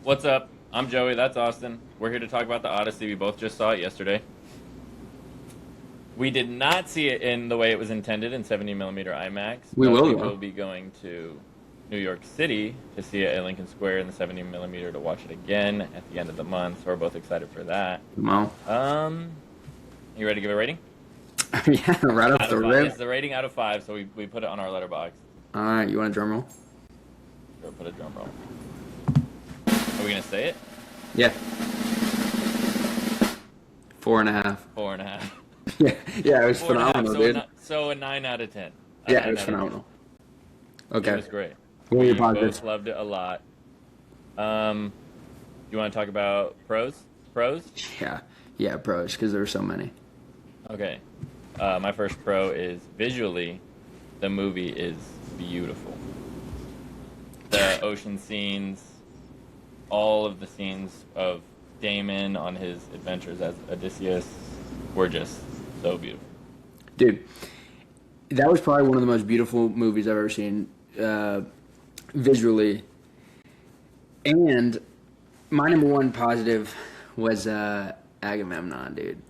What's up? I'm Joey. That's Austin. We're here to talk about the Odyssey. We both just saw it yesterday. We did not see it in the way it was intended in 70 millimeter IMAX, We but will, we though. will be going to New York City to see it at Lincoln Square in the 70 millimeter to watch it again at the end of the month. So we're both excited for that. Well, Um, you ready to give a rating? yeah, right off Out the of five. rip. It's the rating out of five, so we put it on our letterbox. All right, you want a drum roll? Sure, put a drum roll. Are we gonna say it? Yeah. 4.5. 4.5. Yeah, it was 4.5. phenomenal, So dude. a 9 out of 10. Yeah, it was phenomenal. It Okay. was great. What were We your positives? both loved it a lot. You want to talk about pros? Pros? Yeah, pros, because there were so many. Okay. My first pro is visually, the movie is beautiful. The ocean scenes, all of the scenes of Damon on his adventures as Odysseus were just so beautiful. Dude, that was probably one of the most beautiful movies I've ever seen visually. And my number one positive was Agamemnon, dude.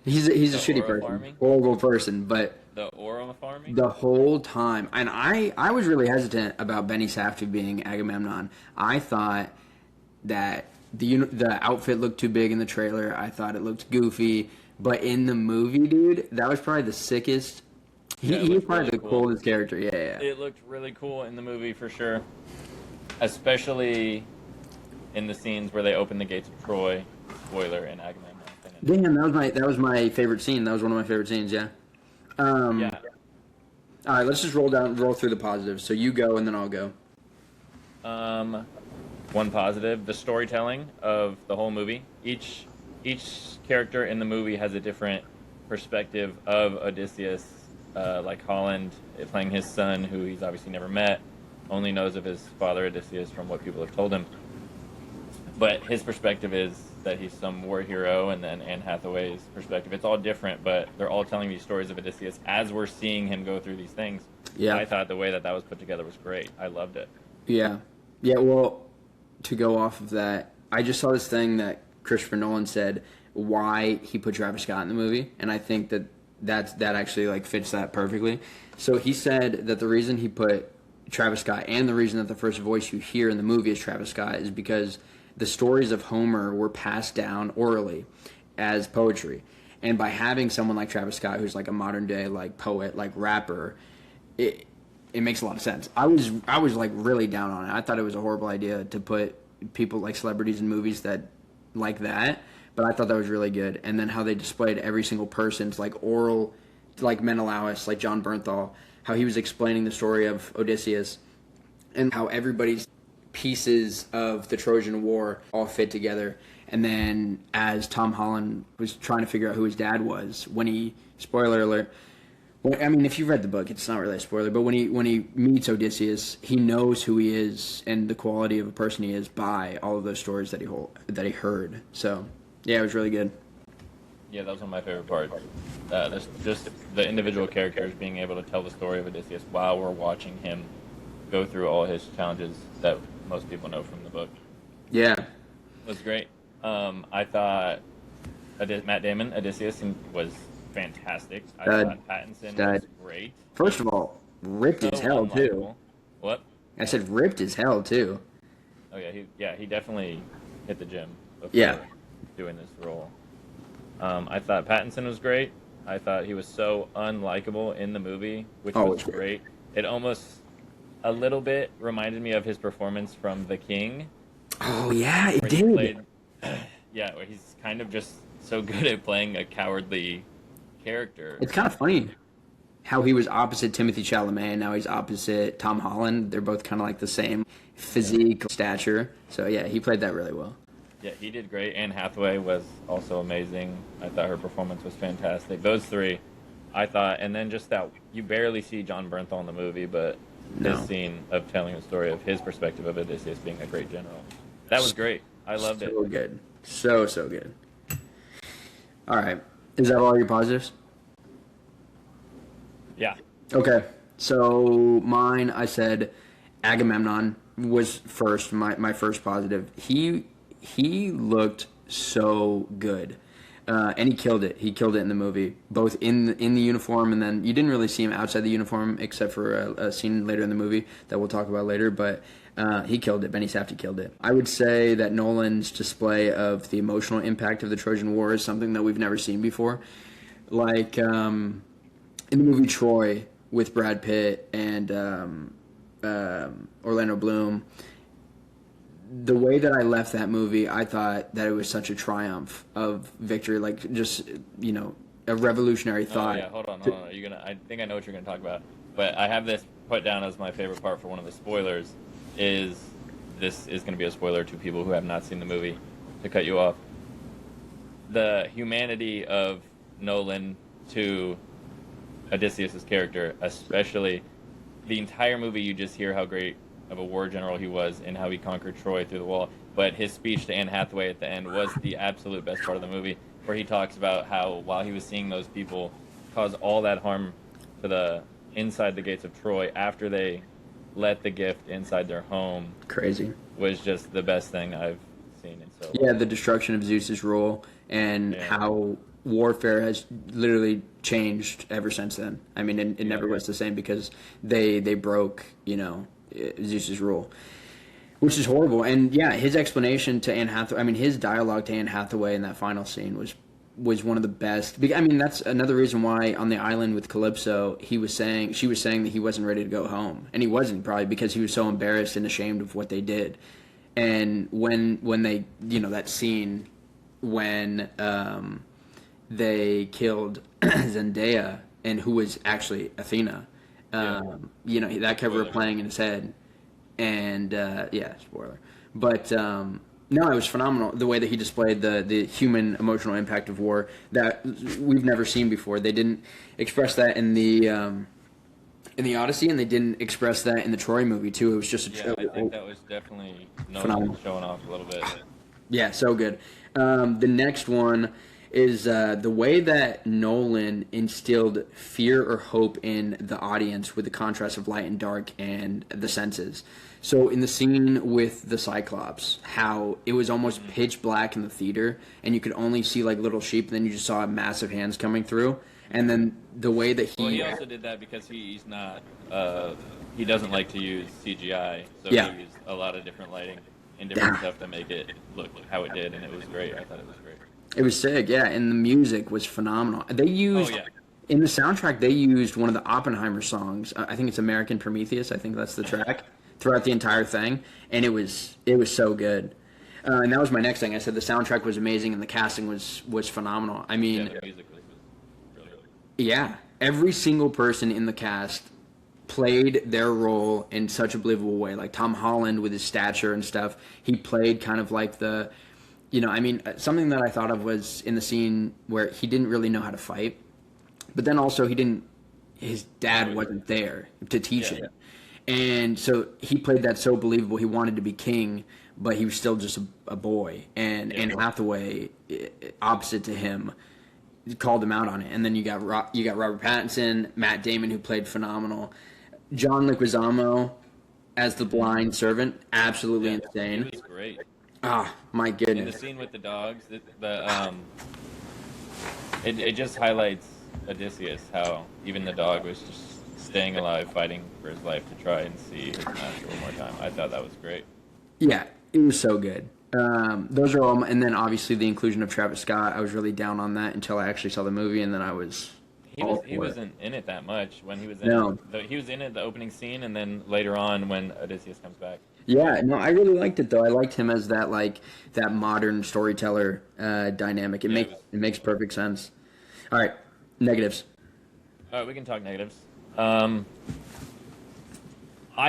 He's a The shitty oral person, farming? horrible person, but The oral farming? the whole time, and I was really hesitant about Benny Safdie being Agamemnon. I thought that the outfit looked too big in the trailer. I thought it looked goofy, but in the movie, dude, that was probably the sickest. Yeah, it He was looked probably really the cool. coolest character. Yeah. It looked really cool in the movie for sure, especially in the scenes where they open the gates of Troy. Spoiler and Agamemnon. Damn, that was my favorite scene. That was one of my favorite scenes. Yeah. Yeah. All right, let's just roll through the positives. So you go, and then I'll go. One positive: the storytelling of the whole movie. Each character in the movie has a different perspective of Odysseus. Like Holland playing his son, who he's obviously never met, only knows of his father Odysseus from what people have told him. But his perspective is that he's some war hero, and then Anne Hathaway's perspective. It's all different, but they're all telling these stories of Odysseus as we're seeing him go through these things. Yeah. I thought the way that was put together was great. I loved it. Yeah. Yeah, well, to go off of that, I just saw this thing that Christopher Nolan said why he put Travis Scott in the movie, and I think that actually like fits that perfectly. So he said that the reason he put Travis Scott and the reason that the first voice you hear in the movie is Travis Scott is because the stories of Homer were passed down orally as poetry. And by having someone like Travis Scott, who's like a modern day like poet, like rapper, it makes a lot of sense. I was like really down on it. I thought it was a horrible idea to put people like celebrities in movies that like that, but I thought that was really good. And then how they displayed every single person's like oral, like Menelaus, like John Bernthal, how he was explaining the story of Odysseus, and how everybody's pieces of the Trojan War all fit together. And then as Tom Holland was trying to figure out who his dad was, when he, spoiler alert, well, I mean, if you read the book, it's not really a spoiler, but when he meets Odysseus, he knows who he is and the quality of a person he is by all of those stories that he heard. So, yeah, it was really good. Yeah, that was one of my favorite parts. Just the individual characters being able to tell the story of Odysseus while we're watching him go through all his challenges that most people know from the book. Yeah. Was great. I thought Matt Damon, Odysseus, was fantastic. I thought Pattinson was great. First of all, ripped as hell, too. Unlikable. What? I said ripped as hell, too. Oh, yeah, he definitely hit the gym Yeah. before doing this role. I thought Pattinson was great. I thought he was so unlikable in the movie, which was it's great. great. It almost a little bit reminded me of his performance from The King. Oh, yeah, it where he did. played, where he's kind of just so good at playing a cowardly character. It's kind of funny how he was opposite Timothy Chalamet and now he's opposite Tom Holland. They're both kind of like the same physique, stature. So, yeah, he played that really well. Yeah, he did great. Anne Hathaway was also amazing. I thought her performance was fantastic. Those three, I thought, and then just that you barely see John Bernthal in the movie, but No. this scene of telling the story of his perspective of Odysseus being a great general. That was great. I loved it. So good. So good. All right. Is that all your positives? Yeah. Okay. So mine, I said Agamemnon was first, my first positive. He looked so good. And he killed it. He killed it in the movie, both in the uniform, and then you didn't really see him outside the uniform except for a scene later in the movie that we'll talk about later. But he killed it. Benny Safdie killed it. I would say that Nolan's display of the emotional impact of the Trojan War is something that we've never seen before. Like in the movie Troy with Brad Pitt and Orlando Bloom. The way that I left that movie, I thought that it was such a triumph of victory, like just, a revolutionary thought. Oh, yeah, hold on. Are you gonna? I think I know what you're gonna talk about, but I have this put down as my favorite part for one of the spoilers. This is gonna be a spoiler to people who have not seen the movie. To cut you off, the humanity of Nolan to Odysseus' character, especially the entire movie, you just hear how great of a war general he was and how he conquered Troy through the wall. But his speech to Anne Hathaway at the end was the absolute best part of the movie, where he talks about how while he was seeing those people cause all that harm to the inside the gates of Troy after they let the gift inside their home, Crazy. was just the best thing I've seen. And so Yeah, the destruction of Zeus's rule and how warfare has literally changed ever since then. I mean, it never was the same because they broke, Zeus's rule, which is horrible. And yeah, his explanation to Anne Hathaway, I mean, his dialogue to Anne Hathaway in that final scene was one of the best. I mean, that's another reason why on the island with Calypso, she was saying that he wasn't ready to go home, and he wasn't, probably because he was so embarrassed and ashamed of what they did. And when they, that scene when they killed Zendaya, and who was actually Athena. That kept replaying in his head, and spoiler. But no, it was phenomenal the way that he displayed the human emotional impact of war that we've never seen before. They didn't express that in the Odyssey, and they didn't express that in the Troy movie too. It was just I think that was definitely phenomenal. Showing off a little bit. Yeah, so good. The next one is the way that Nolan instilled fear or hope in the audience with the contrast of light and dark and the senses. So in the scene with the Cyclops, how it was almost pitch black in the theater, and you could only see like little sheep, and then you just saw massive hands coming through. And then the way that he also did that because he's not he doesn't like to use CGI, so he used a lot of different lighting and different stuff to make it look how it did, and it was great. I thought it was great. It was sick, yeah, and the music was phenomenal. They used in the soundtrack. They used one of the Oppenheimer songs. I think it's American Prometheus. I think that's the track throughout the entire thing, and it was so good. And that was my next thing. I said the soundtrack was amazing, and the casting was phenomenal. I mean, the music was really good. Yeah, every single person in the cast played their role in such a believable way. Like Tom Holland with his stature and stuff, he played kind of like the. Something that I thought of was in the scene where he didn't really know how to fight, but then also his dad wasn't there to teach him. And so he played that so believable. He wanted to be king, but he was still just a boy. And Anne Hathaway, opposite to him, called him out on it. And then you got Robert Pattinson, Matt Damon, who played phenomenal. John Leguizamo as the blind servant, absolutely insane. He was great. Ah, my goodness. And the scene with the dogs, it just highlights Odysseus, how even the dog was just staying alive, fighting for his life to try and see his master one more time. I thought that was great. Yeah, it was so good. Those are all, and then obviously the inclusion of Travis Scott. I was really down on that until I actually saw the movie, and then I was. He wasn't in it that much when he was in it. He was in it the opening scene, and then later on when Odysseus comes back. Yeah, no, I really liked it though. I liked him as that modern storyteller dynamic. It makes perfect sense. All right, negatives. All right, we can talk negatives. I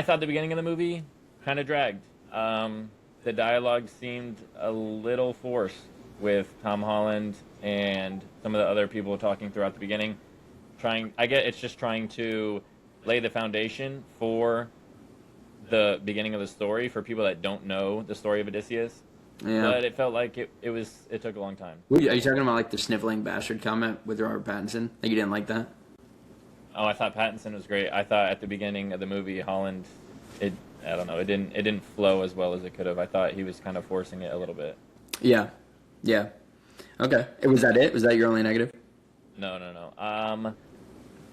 thought the beginning of the movie kind of dragged. The dialogue seemed a little forced with Tom Holland and some of the other people talking throughout the beginning. I get it's just trying to lay the foundation for the beginning of the story for people that don't know the story of Odysseus. Yeah. But it felt like it took a long time. Are you talking about like the sniveling bastard comment with Robert Pattinson? Like you didn't like that? Oh, I thought Pattinson was great. I thought at the beginning of the movie, Holland, I don't know. It didn't flow as well as it could have. I thought he was kind of forcing it a little bit. Yeah, yeah. Okay, was that it? Was that your only negative? No, no, no.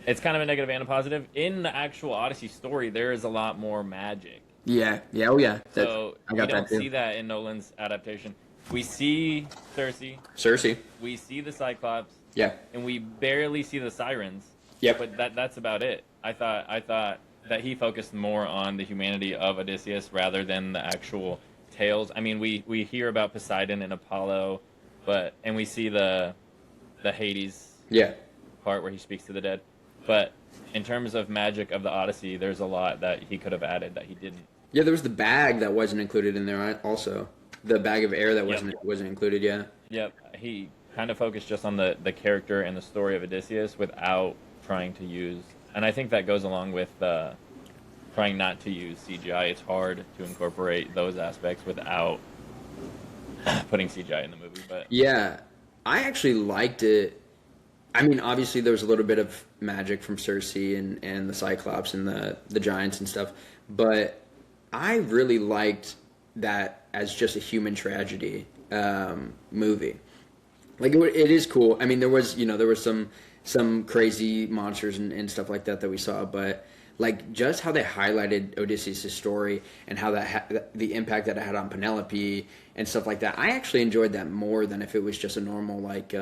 It's kind of a negative and a positive. In the actual Odyssey story, there is a lot more magic. Yeah, yeah, oh yeah. So I we got don't that too. see that in Nolan's adaptation. We see Cersei. we see the Cyclops, Yeah. and we barely see the Sirens. Yep. But that's about it. I thought that he focused more on the humanity of Odysseus rather than the actual tales. I mean, we hear about Poseidon and Apollo, and we see the Hades Yeah. part where he speaks to the dead. But in terms of magic of the Odyssey, there's a lot that he could have added that he didn't. Yeah, there was the bag that wasn't included in there also. The bag of air that wasn't included, yeah. Yep, he kind of focused just on the character and the story of Odysseus without trying to use... And I think that goes along with trying not to use CGI. It's hard to incorporate those aspects without putting CGI in the movie. But Yeah, I actually liked it. I mean, obviously there was a little bit of magic from Cersei and the Cyclops and the giants and stuff, but I really liked that as just a human tragedy movie. Like it is cool. I mean, there was some crazy monsters and stuff like that we saw, but like just how they highlighted Odysseus' story and how the impact that it had on Penelope and stuff like that. I actually enjoyed that more than if it was just a normal like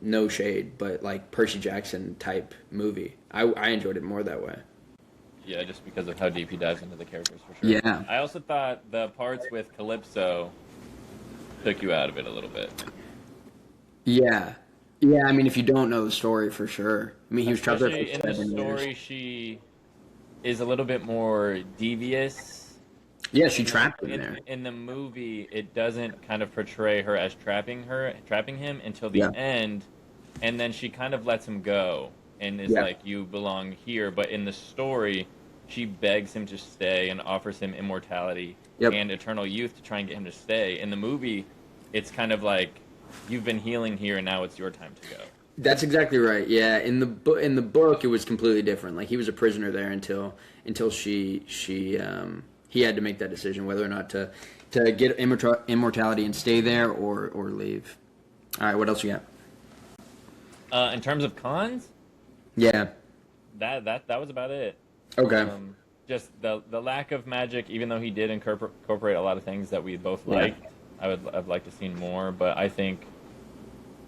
no shade, but like Percy Jackson type movie. I enjoyed it more that way. yeah, just because of how deep he dives into the characters, for sure. Yeah. I also thought the parts with Calypso took you out of it a little bit. Yeah. Yeah, I mean, if you don't know the story, for sure. I mean, he was trapped there for Especially in the 7 story, years. she is a little bit more devious. Yeah, she trapped him there. In the movie, it doesn't kind of portray her as trapping him until the Yeah. end, and then she kind of lets him go and is Yeah. like, "You belong here." But in the story, she begs him to stay and offers him immortality Yep. and eternal youth to try and get him to stay. In the movie, it's kind of like, "You've been healing here, and now it's your time to go." That's exactly right. Yeah, in the book, it was completely different. Like he was a prisoner there until he had to make that decision whether or not to get immortality and stay there or leave. All right, what else you got? In terms of cons, Yeah. that was about it. Okay. Just the lack of magic, even though he did incorporate a lot of things that we both Yeah. liked. I've liked to see more, but I think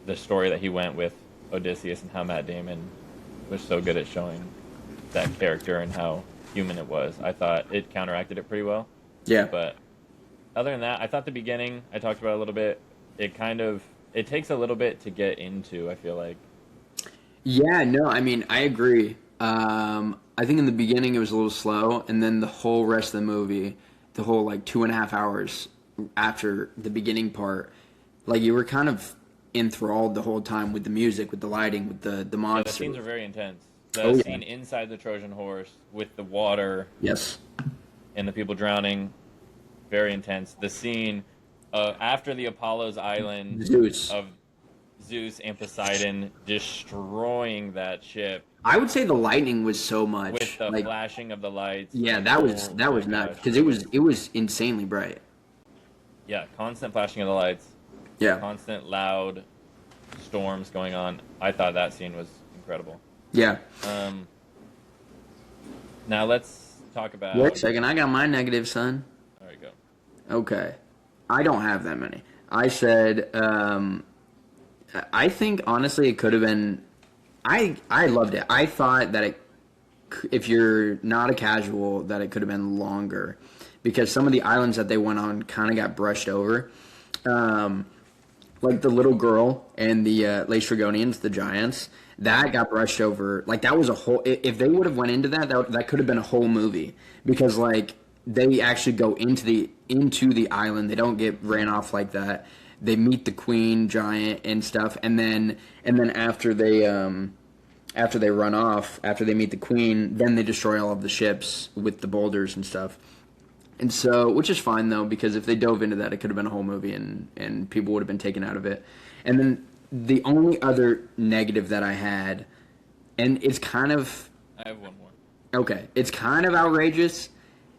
the story that he went with Odysseus and how Matt Damon was so good at showing that character and how human it was, I thought it counteracted it pretty well. Yeah. But other than that, I thought the beginning, I talked about a little bit, it takes a little bit to get into, I feel like. Yeah, no, I mean, I agree. I think in the beginning it was a little slow, and then the whole rest of the movie, the whole like 2.5 hours after the beginning part, like you were kind of enthralled the whole time with the music, with the lighting, with the Yeah, the monsters. scenes are very intense. The Oh, yeah. scene inside the Trojan horse with the water Yes. and the people drowning, very intense. The scene after the Apollo's island Zeus. of Zeus and Poseidon destroying that ship I would say the lightning was so much. with the like, flashing of the lights. yeah, Like, that was oh nuts my nuts gosh. because it was insanely bright. Yeah, constant flashing of the lights, Yeah. constant loud storms going on. I thought that scene was incredible. Yeah. Now let's talk about. Wait a second, I got my negative, son. There we go. Okay. I don't have that many. I said, I think honestly it could have been. I loved it. I thought that if you're not a casual, that it could have been longer, because some of the islands that they went on kind of got brushed over, like the little girl and the Laestrygonians, the giants. That got brushed over. Like that was a whole. If they would have went into that could have been a whole movie, because like they actually go into the island. They don't get ran off like that. They meet the queen giant and stuff, and then after they run off, after they meet the queen, then they destroy all of the ships with the boulders and stuff. And so, which is fine though, because if they dove into that, it could have been a whole movie, and people would have been taken out of it. And then the only other negative that I had, and it's kind of I have one more. okay, it's kind of outrageous,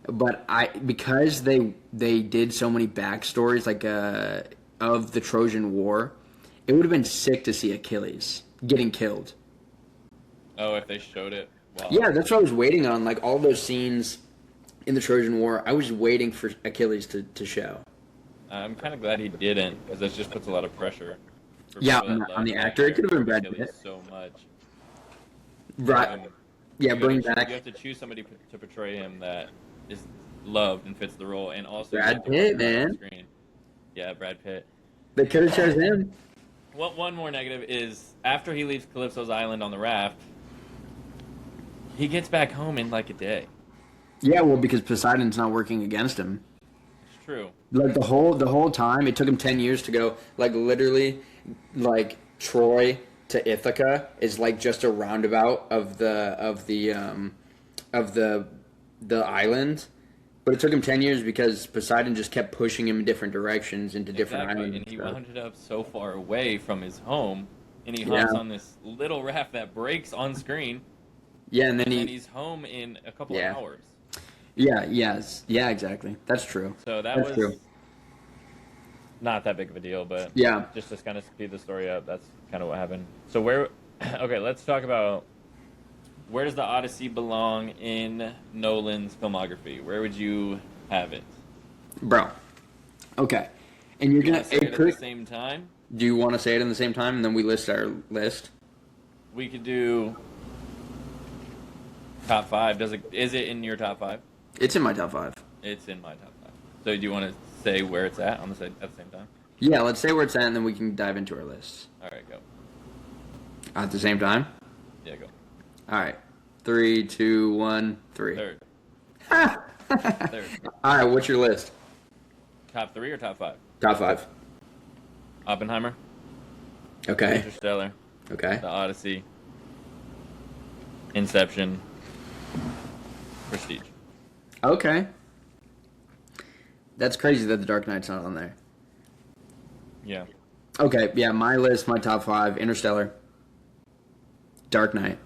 But because they did so many backstories like of the Trojan War, it would have been sick to see Achilles getting killed. Oh, if they showed it. Wow. Yeah, that's what I was waiting on. Like all those scenes in the Trojan War, I was waiting for Achilles to show. I'm kind of glad he didn't, because this just puts a lot of pressure. For Yeah, people that on love the that actor, it could have been character Brad Achilles Pitt. so much. Right. Yeah, You bring gotta, back You have to choose somebody to portray him that is loved and fits the role, and also Brad Pitt, man. on screen. Yeah, Brad Pitt. They could have chose him. One more negative is after he leaves Calypso's island on the raft, he gets back home in like a day. Yeah, well, because Poseidon's not working against him. It's true. Like the whole time, it took him 10 years to go. Like literally, like Troy to Ithaca is like just a roundabout of the island. But it took him 10 years because Poseidon just kept pushing him in different directions into different islands. And he wound up so far away from his home, and he hops on this little raft that breaks on screen. Yeah, and then he's home in a couple of hours. Yeah, yes. Yeah, exactly. That's true. So that's true. Not that big of a deal, but yeah, just to kind of speed the story up, that's kind of what happened. So okay, let's talk about where does the Odyssey belong in Nolan's filmography? Where would you have it? Bro. Okay. And you're going to say it at the same time? Do you want to say it in the same time and then we list our list? We could do top 5. Is it in your top 5? It's in my top 5. It's in my top 5. So do you want to say where it's at at the same time? Yeah, let's say where it's at and then we can dive into our lists. All right, go. At the same time? Yeah, go. All right. 3, 2, 1, 3. Third. Third. All right, what's your list? Top 3 or top 5? Top 5. Oppenheimer. Okay. Interstellar. Okay. The Odyssey. Inception. Prestige. Okay. That's crazy that The Dark Knight's not on there. Yeah. Okay, yeah, my list, my top 5, Interstellar, Dark Knight,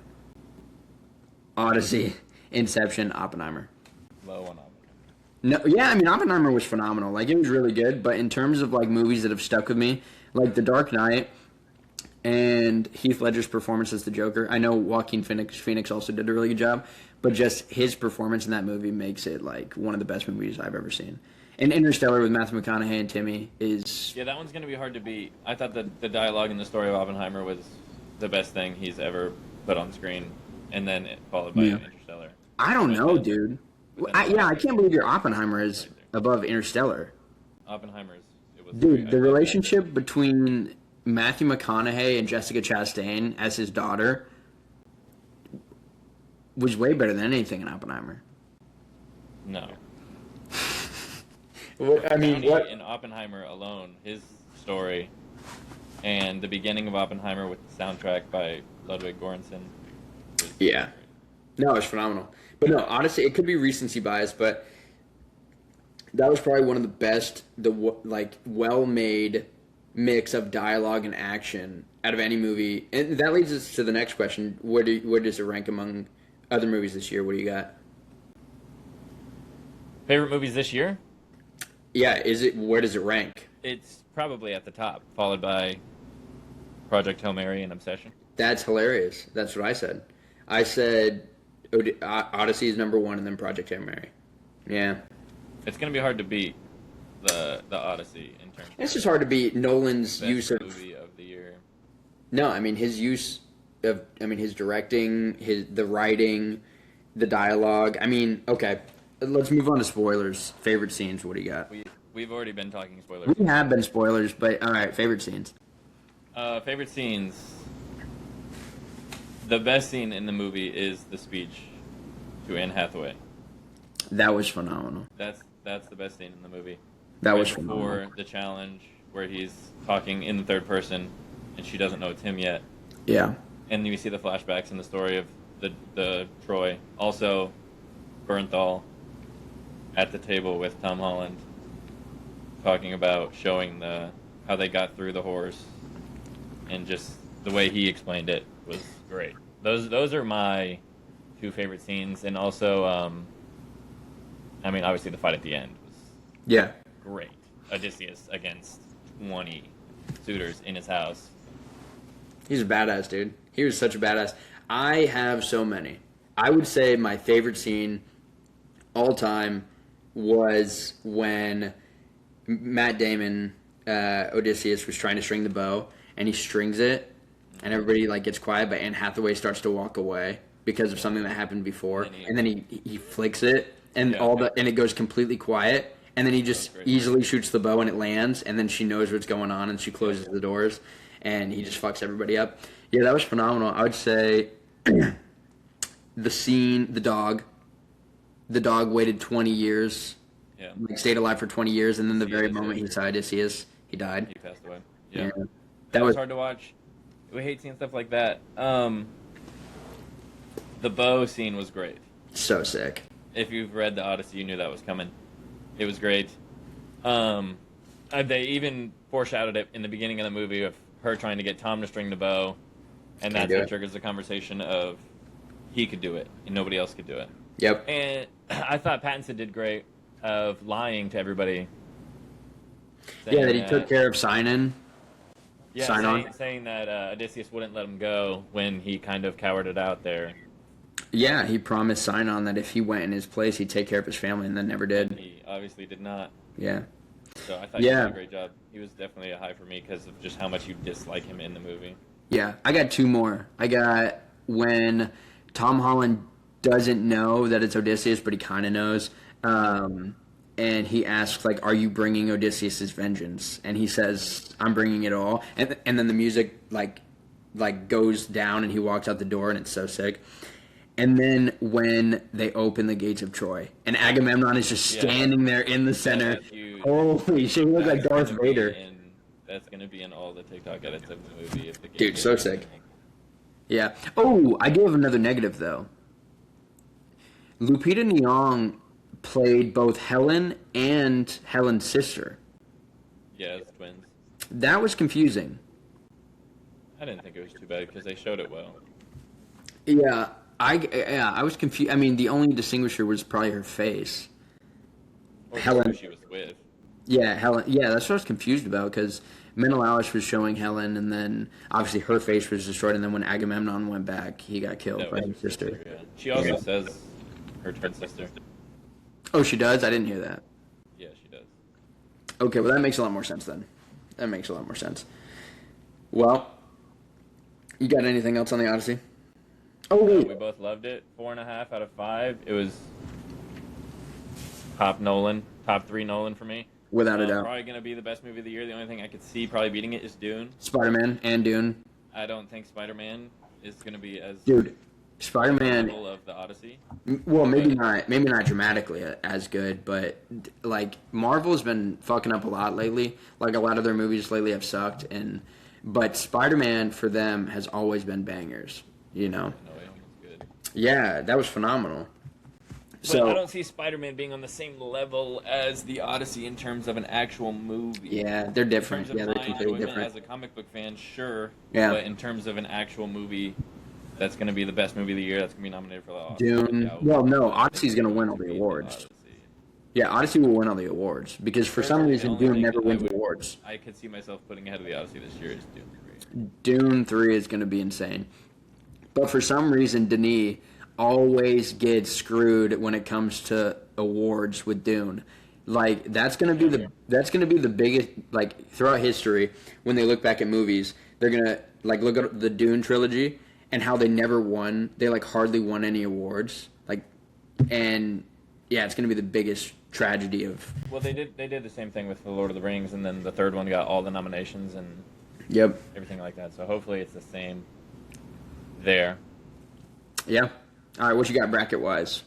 Odyssey, Inception, Oppenheimer. Low on Oppenheimer. No, yeah, I mean, Oppenheimer was phenomenal. Like, it was really good, but in terms of, like, movies that have stuck with me, like The Dark Knight and Heath Ledger's performance as the Joker, I know Joaquin Phoenix also did a really good job, but just his performance in that movie makes it, like, one of the best movies I've ever seen. And Interstellar with Matthew McConaughey and Timmy is... Yeah, that one's going to be hard to beat. I thought that the dialogue in the story of Oppenheimer was the best thing he's ever put on screen, and then followed by Interstellar. I don't know, dude. I can't believe your Oppenheimer is above Interstellar. Oppenheimer's... Dude, the relationship between Matthew McConaughey and Jessica Chastain as his daughter was way better than anything in Oppenheimer. No. I mean, what? In Oppenheimer alone, his story, and the beginning of Oppenheimer with the soundtrack by Ludwig Göransson. Yeah. No, it's phenomenal. But no, honestly, it could be recency bias, but that was probably one of the best, well-made mix of dialogue and action out of any movie. And that leads us to the next question. Where does it rank among other movies this year? What do you got? Favorite movies this year? Yeah, where does it rank? It's probably at the top, followed by Project Hail Mary and Obsession. That's hilarious. That's what I said. I said Odyssey is number 1 and then Project Hail Mary. Yeah. It's going to be hard to beat the Odyssey in terms It's just hard to beat Nolan's use of movie of the year. No, I mean his use of his directing, the writing, the dialogue. I mean, okay. Let's move on to spoilers. Favorite scenes, what do you got? We've already been talking spoilers. We have been spoilers, but all right, favorite scenes. Favorite scenes. The best scene in the movie is the speech to Anne Hathaway. That was phenomenal. That's the best scene in the movie. That right was phenomenal. before the challenge where he's talking in the third person and she doesn't know it's him yet. Yeah. And you see the flashbacks in the story of the Troy. Also, Bernthal at the table with Tom Holland talking about showing how they got through the horse, and just the way he explained it was great. Those are my 2 favorite scenes, and also I mean, obviously the fight at the end was Yeah. great. Odysseus against 20 suitors in his house. He's a badass, dude. He was such a badass. I have so many. I would say my favorite scene all time was when Matt Damon, Odysseus, was trying to string the bow, and he strings it, and everybody like gets quiet, but Anne Hathaway starts to walk away because of something that happened before, and then he flicks it, and and it goes completely quiet, and then he just easily shoots the bow, and it lands, and then she knows what's going on, and she closes the doors, and he just fucks everybody up. Yeah, that was phenomenal. I would say the scene, the dog waited 20 years. Yeah. Like stayed alive for 20 years, and then the very moment he saw Odysseus, he died. He passed away. Yeah. That was hard to watch. We hate seeing stuff like that. The bow scene was great. So sick. If you've read the Odyssey, you knew that was coming. It was great. They even foreshadowed it in the beginning of the movie of her trying to get Tom to string the bow, and that's what triggers the conversation of he could do it and nobody else could do it. Yep. And I thought Pattinson did great of lying to everybody. Yeah, that he took care of signing. Yeah, saying that Odysseus wouldn't let him go when he kind of cowered it out there. Yeah, he promised Sinon that if he went in his place, he'd take care of his family, and then never did. And he obviously did not. Yeah. So I thought he did a great job. He was definitely a high for me because of just how much you dislike him in the movie. Yeah, I got two more. I got when Tom Holland doesn't know that it's Odysseus, but he kind of knows. And he asks, like, are you bringing Odysseus' vengeance? And he says, I'm bringing it all. And then the music, like goes down, and he walks out the door, and it's so sick. And then when they open the gates of Troy, and Agamemnon is just standing there in the center. Holy shit, he looks like Darth Vader. That's going to be in all the TikTok edits of the movie. If the Dude, so sick. Yeah. Oh, I do have another negative, though. Lupita Nyong played both Helen and Helen's sister. Yeah, it's twins. That was confusing. I didn't think it was too bad because they showed it well. Yeah, I was confused. I mean, the only distinguisher was probably her face. Or Helen. who she was with. Yeah, Helen. Yeah, that's what I was confused about because Menelaus was showing Helen, and then obviously her face was destroyed, and then when Agamemnon went back, he got killed by his sister. Yeah. She also says her twin sister. Oh, she does? I didn't hear that. Yeah, she does. Okay, well, that makes a lot more sense then. That makes a lot more sense. Well, you got anything else on the Odyssey? Oh, wait. We both loved it. 4.5 out of 5. It was top top 3 Nolan for me. Without a doubt. Probably going to be the best movie of the year. The only thing I could see probably beating it is Dune. Spider-Man and Dune. I don't think Spider-Man is going to be as... Dude, Spider-Man... of the Odyssey. Well, maybe not dramatically as good, but like Marvel's been fucking up a lot lately. Like a lot of their movies lately have sucked, but Spider-Man for them has always been bangers. You know. No, it was good. Yeah, that was phenomenal. But I don't see Spider-Man being on the same level as the Odyssey in terms of an actual movie. Yeah, they're different. Yeah, they're completely different. As a comic book fan, sure. Yeah. But in terms of an actual movie, that's going to be the best movie of the year. That's going to be nominated for the Oscar. Dune. Yeah, well, no, Odyssey's going to win all the awards. Yeah, Odyssey will win all the awards because for some reason Dune never wins awards. I could see myself putting ahead of the Odyssey this year is Dune 3. Dune 3 is going to be insane. But for some reason, Denis always gets screwed when it comes to awards with Dune. Like that's gonna be the biggest, like throughout history when they look back at movies, they're gonna like look at the Dune trilogy and how they never won. They like hardly won any awards. And yeah, it's gonna be the biggest tragedy of. Well, they did the same thing with the Lord of the Rings, and then the third one got all the nominations and everything like that. So hopefully it's the same there. Yeah. All right, what you got bracket-wise?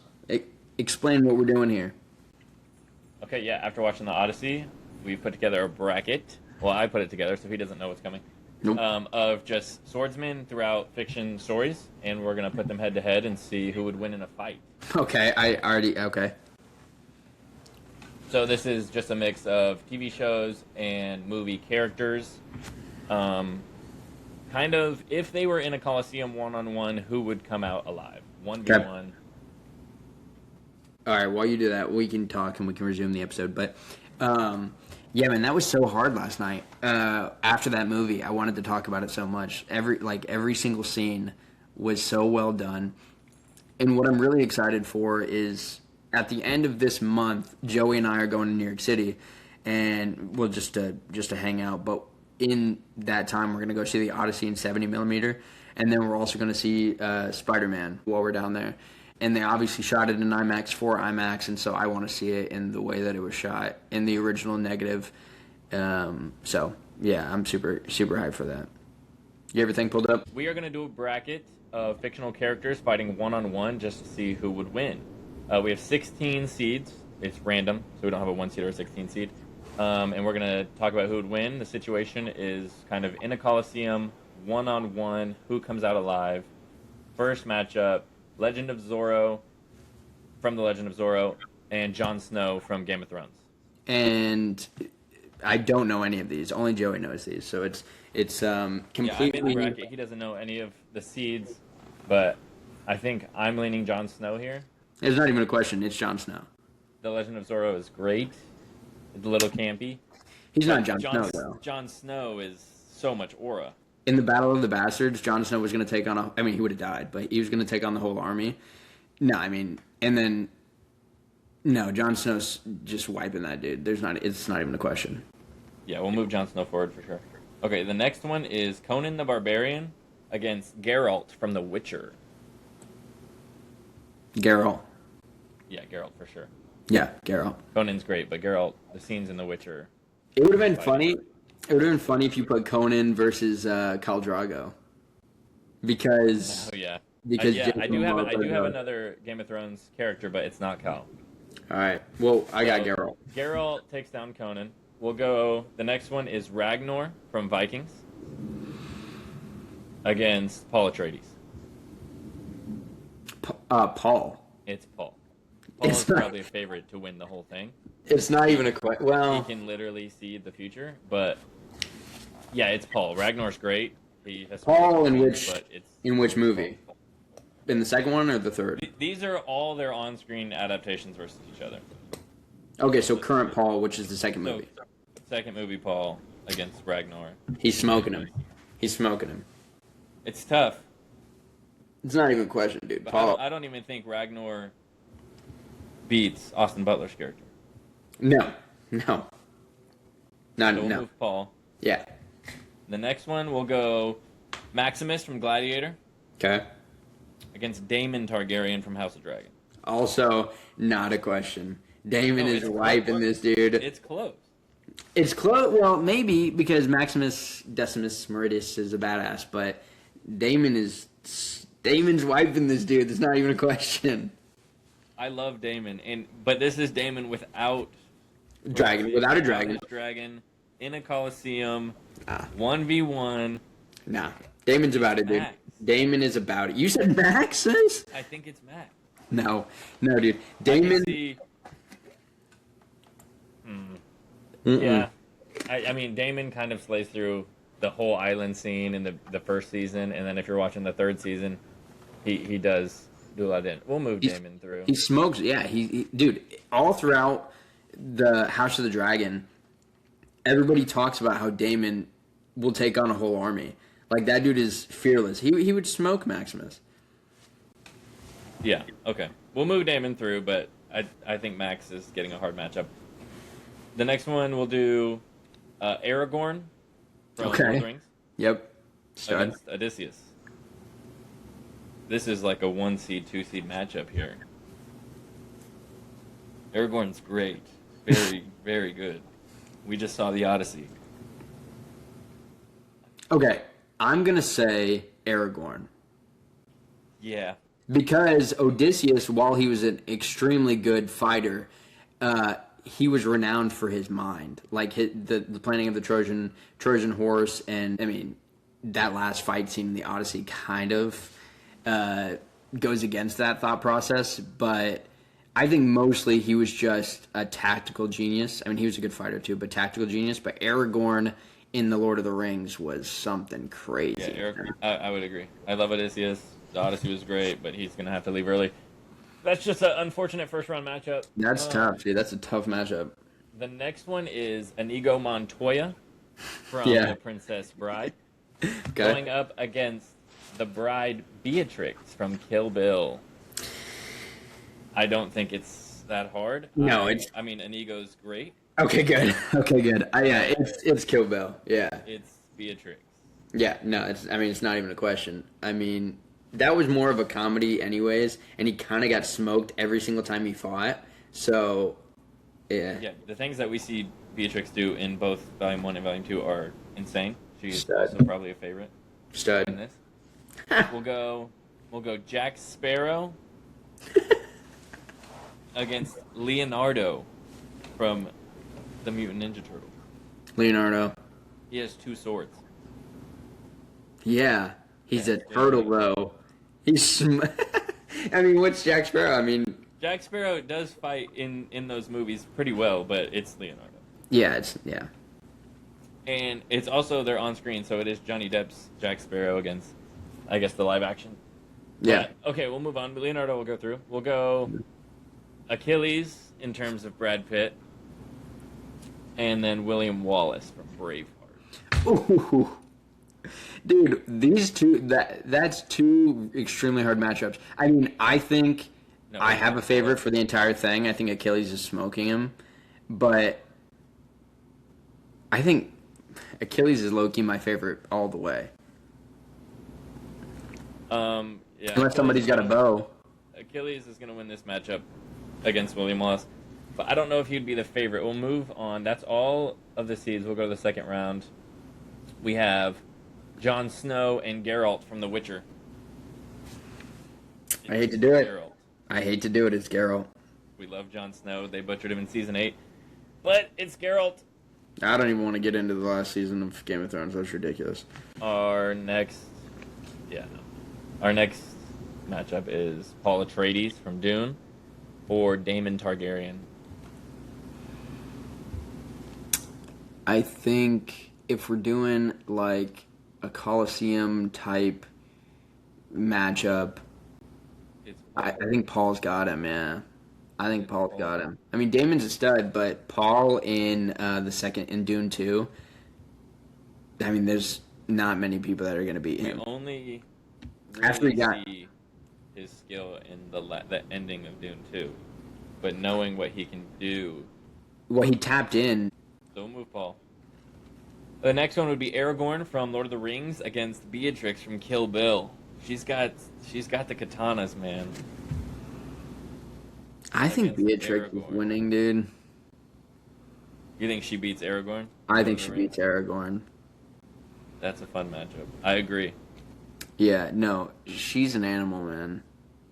Explain what we're doing here. Okay, yeah, after watching the Odyssey, we put together a bracket. Well, I put it together, so he doesn't know what's coming. Nope. Of just swordsmen throughout fiction stories, and we're going to put them head-to-head and see who would win in a fight. Okay, okay. So this is just a mix of TV shows and movie characters. Kind of, if they were in a Coliseum one-on-one, who would come out alive? 1v1. All right, while you do that, we can talk and we can resume the episode. But yeah, man, that was so hard last night. After that movie, I wanted to talk about it so much. Every single scene was so well done. And what I'm really excited for is at the end of this month, Joey and I are going to New York City, and well, just to hang out. But in that time, we're gonna go see the Odyssey in 70 millimeter, and then we're also gonna see Spider-Man while we're down there. And they obviously shot it in IMAX for IMAX, and so I want to see it in the way that it was shot in the original negative. So yeah, I'm super hyped for that. You have everything pulled up? We are going to do a bracket of fictional characters fighting one-on-one just to see who would win. We have 16 seeds. It's random, so we don't have a 1 seed or a 16 seed. And we're going to talk about who would win. The situation is kind of in a coliseum, one-on-one, who comes out alive. First matchup, Legend of Zorro from The Legend of Zorro and Jon Snow from Game of Thrones. And I don't know any of these. Only Joey knows these. So it's completely... Yeah, I'm in the bracket. He doesn't know any of the seeds, but I think I'm leaning Jon Snow here. It's not even a question. It's Jon Snow. The Legend of Zorro is great. It's a little campy. He's not Jon Snow, though. Jon Snow is so much aura. In the Battle of the Bastards, Jon Snow was going to take on he would have died, but he was going to take on the whole army. No, and then... No, Jon Snow's just wiping that dude. It's not even a question. Yeah, we'll move Jon Snow forward for sure. Okay, the next one is Conan the Barbarian against Geralt from The Witcher. Geralt. Yeah, Geralt for sure. Yeah, Geralt. Conan's great, but Geralt, the scenes in The Witcher... It would have been funny... It would have been funny if you put Conan versus Khal Drogo, because I do have another Game of Thrones character, but it's not Khal. All right, well I got Geralt. Geralt takes down Conan. We'll go. The next one is Ragnar from Vikings against Paul Atreides. Paul. It's Paul. Paul is probably a favorite to win the whole thing. It's not even a question. Well, he can literally see the future, but yeah, it's Paul. Ragnar's great. He has Paul in which movie? In the second one or the third? These are all their on-screen adaptations versus each other. Okay, so current Paul, which is the second movie. Second movie, Paul against Ragnar. He's smoking him. It's tough. It's not even a question, dude. Paul. I don't even think Ragnar beats Austin Butler's character. No. So we'll move Paul. Yeah. The next one will go Maximus from Gladiator. Okay. Against Daemon Targaryen from House of Dragon. Also, not a question. Daemon is wiping this dude. It's close. It's close. Well, maybe because Maximus Decimus Meridius is a badass, but Daemon's wiping this dude. There's not even a question. I love Daemon, but this is Daemon without a dragon in a coliseum, 1v1. Nah, Daemon's about it, dude. Max. Damon is about it. You said Maxis? I think it's Max. No, dude. Daemon. Yeah, I mean, Daemon kind of slays through the whole island scene in the first season, and then if you're watching the third season, he does do a lot of damage. We'll move Daemon through. He smokes. Yeah, dude. All throughout the House of the Dragon, everybody talks about how Daemon will take on a whole army. Like, that dude is fearless. He would smoke Maximus. Yeah. Okay. We'll move Daemon through, but I think Max is getting a hard matchup. The next one we'll do Aragorn from Lord of the Rings. Yep. Against Odysseus. This is like a 1 seed, 2 seed matchup here. Aragorn's great. Very, very good. We just saw the Odyssey. Okay. I'm going to say Aragorn. Yeah. Because Odysseus, while he was an extremely good fighter, he was renowned for his mind. Like the planning of the Trojan horse, and I mean, that last fight scene in the Odyssey kind of goes against that thought process. But I think mostly he was just a tactical genius. I mean, he was a good fighter too, but tactical genius. But Aragorn in The Lord of the Rings was something crazy. Yeah, I would agree. I love Odysseus. The Odyssey was great, but he's going to have to leave early. That's just an unfortunate first round matchup. That's tough, dude. That's a tough matchup. The next one is Inigo Montoya from Yeah. The Princess Bride Okay. going up against the bride Beatrix from Kill Bill. I don't think it's that hard. No, I mean, Inigo's great. Okay, good. Okay, good. Yeah, it's Kill Bill. Yeah. It's Beatrix. Yeah, no, it's not even a question. I mean, that was more of a comedy anyways, and he kind of got smoked every single time he fought. So, yeah. Yeah, the things that we see Beatrix do in both Volume 1 and Volume 2 are insane. She's Stud. also probably a favorite in Stud. this. We'll go Jack Sparrow against Leonardo from the Mutant Ninja Turtle. Leonardo. He has 2 swords. Yeah, he's a Yeah. turtle though. I mean, what's Jack Sparrow? I mean, Jack Sparrow does fight in those movies pretty well, but it's Leonardo. yeah. And it's also they're on screen, so it is Johnny Depp's Jack Sparrow against, I guess, the live action. Yeah. But, okay, we'll move on. Leonardo will go through. We'll go Achilles in terms of Brad Pitt, and then William Wallace from Braveheart. Ooh. Dude, these two that's two extremely hard matchups. I mean, I think No, I have a favorite for the entire thing. I think Achilles is smoking him, but I think Achilles is low-key my favorite all the way. Yeah. Unless somebody's got a bow. Achilles is going to win this matchup against William Wallace, but I don't know if he'd be the favorite. We'll move on. That's all of the seeds. We'll go to the second round. We have Jon Snow and Geralt from The Witcher. I hate to do it. Geralt. I hate to do it. It's Geralt. We love Jon Snow. They butchered him in season 8, but it's Geralt. I don't even want to get into the last season of Game of Thrones. That's ridiculous. Our next matchup is Paul Atreides from Dune or Daemon Targaryen. I think if we're doing like a Coliseum type matchup, I think Paul's got him, yeah. I think Paul's got him. I mean, Damon's a stud, but Paul in the second in Dune 2, I mean, there's not many people that are going to beat him. We only After he really got- see his skill in the ending of Dune 2, but knowing what he can do. Well, he tapped in. Don't move, Paul. The next one would be Aragorn from Lord of the Rings against Beatrix from Kill Bill. She's got the katanas, man. I think Against Beatrix is Aragorn. winning, dude. You think she beats Aragorn? I think Lord of she the Rings? beats Aragorn. That's a fun matchup. I agree. Yeah, no, she's an animal, man.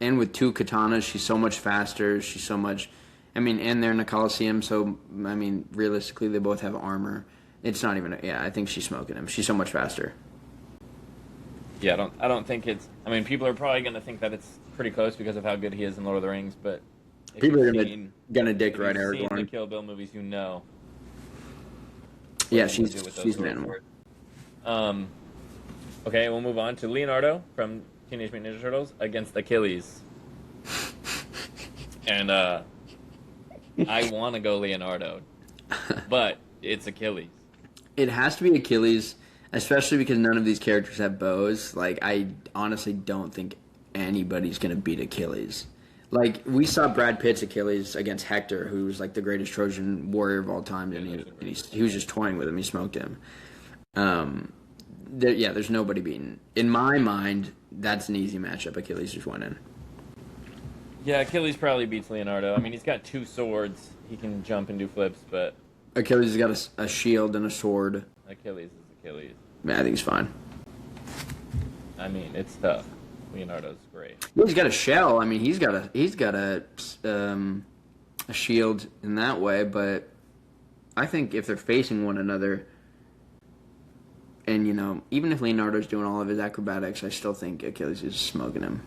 And with 2 katanas, she's so much faster. She's so much. I mean, and they're in the Coliseum, so I mean, realistically, they both have armor. It's not even. Yeah, I think she's smoking him. She's so much faster. Yeah, I don't think it's. I mean, people are probably going to think that it's pretty close because of how good he is in Lord of the Rings, but if People are you've gonna seen- dick if right you've seen the Aragorn. Kill Bill movies, you know. what Yeah, he can do with those she's an sword animal. swords. Okay, we'll move on to Leonardo from Teenage Mutant Ninja Turtles against Achilles. And I want to go Leonardo, but it's Achilles. It has to be Achilles, especially because none of these characters have bows. Like, I honestly don't think anybody's gonna beat Achilles. Like, we saw Brad Pitt's Achilles against Hector, who was like the greatest Trojan warrior of all time, and he was just toying with him. He smoked him. There's nobody beaten. In my mind, that's an easy matchup. Achilles just went in. Yeah, Achilles probably beats Leonardo. I mean, he's got 2 swords. He can jump and do flips, but Achilles has got a shield and a sword. Achilles is Achilles. Man, I think he's fine. I mean, it's tough. Leonardo's great. Well, he's got a shell. I mean, he's got a shield in that way. But I think if they're facing one another, and even if Leonardo's doing all of his acrobatics, I still think Achilles is smoking him.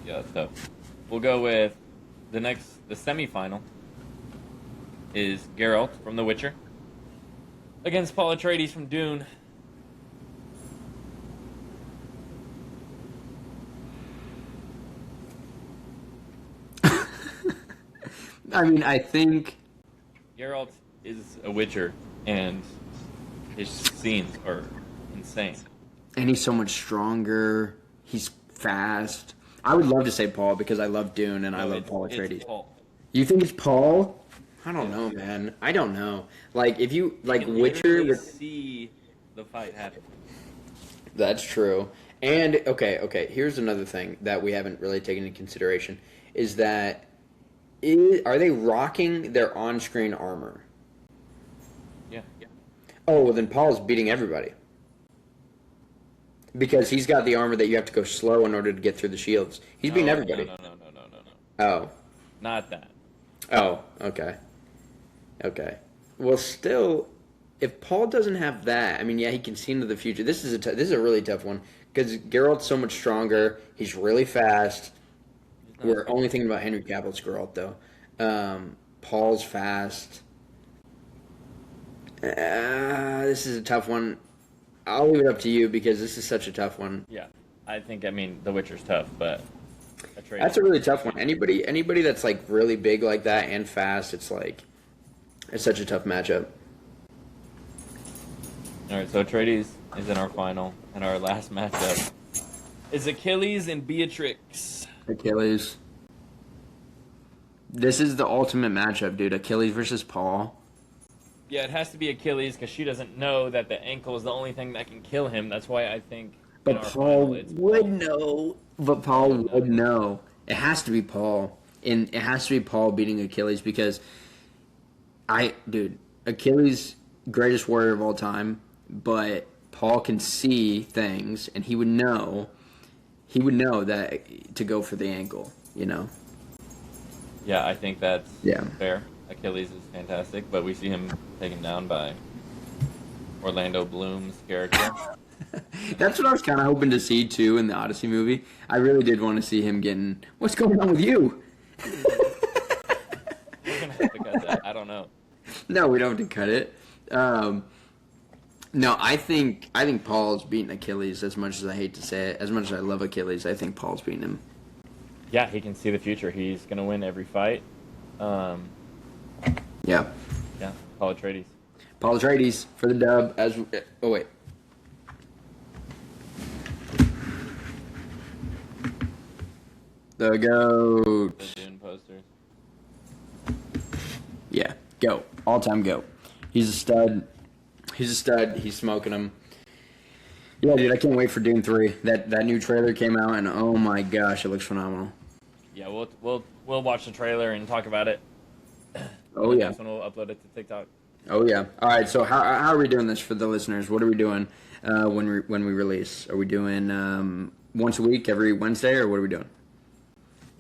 Yeah, it's tough. We'll go with the semifinal is Geralt from The Witcher against Paul Atreides from Dune. I mean, I think Geralt is a Witcher, and his scenes are insane. and he's so much stronger. He's fast. I would love to say Paul because I love Dune and I No, love Paul it's Atreides. Paul. You think it's Paul? I don't know, man. I don't know. Like if you like You can Witcher literally with see the fight happen. That's true. And okay. Here's another thing that we haven't really taken into consideration is that are they rocking their on-screen armor? Yeah. Oh, well then Paul's beating everybody because he's got the armor that you have to go slow in order to get through the shields. He's beating everybody. No. Oh. Not that. Oh. Okay. Well, still, if Paul doesn't have that, I mean, yeah, he can see into the future. This is a really tough one because Geralt's so much stronger. He's really fast. We're only thinking about Henry Cavill's Geralt, though. Paul's fast. This is a tough one. I'll leave it up to you because this is such a tough one. Yeah. I mean, The Witcher's tough, but That's a really tough one. Anybody that's like really big like that and fast, it's such a tough matchup. All right, so Atreides is in our final, and our last matchup is Achilles and Beatrix. Achilles. This is the ultimate matchup, dude. Achilles versus Paul. Yeah, it has to be Achilles because she doesn't know that the ankle is the only thing that can kill him. That's why I think. But Paul would know. But Paul would know. It has to be Paul. And it has to be Paul beating Achilles because Achilles, greatest warrior of all time, but Paul can see things and he would know that to go for the ankle, you know? Yeah, I think that's Yeah. fair. Achilles is fantastic, but we see him taken down by Orlando Bloom's character. That's what I was kind of hoping to see too in the Odyssey movie. I really did want to see him getting. What's going on with you? We're gonna have to cut that. I don't know. No, we don't have to cut it. No, I think Paul's beating Achilles. As much as I hate to say it, as much as I love Achilles, I think Paul's beating him. Yeah, he can see the future. He's gonna win every fight. Yeah. Yeah, Paul Atreides. Paul Atreides for the dub. Oh wait. The GOAT. The Dune posters. Yeah, GOAT. All-time GOAT. He's a stud. He's smoking them. Yeah, dude, I can't wait for Dune 3. That new trailer came out, and oh my gosh, it looks phenomenal. Yeah, we'll watch the trailer and talk about it. Oh yeah. Next one we'll upload it to TikTok. Oh yeah. All right. So how are we doing this for the listeners? What are we doing when we release? Are we doing once a week, every Wednesday, or what are we doing?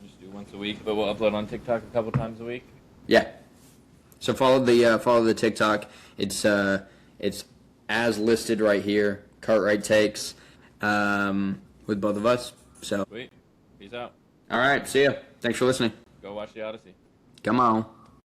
Just do once a week, but we'll upload on TikTok a couple times a week. Yeah. So follow the TikTok. It's as listed right here. Cartwright takes with both of us. So Sweet. Peace out. all right. See ya. Thanks for listening. Go watch the Odyssey. Come on.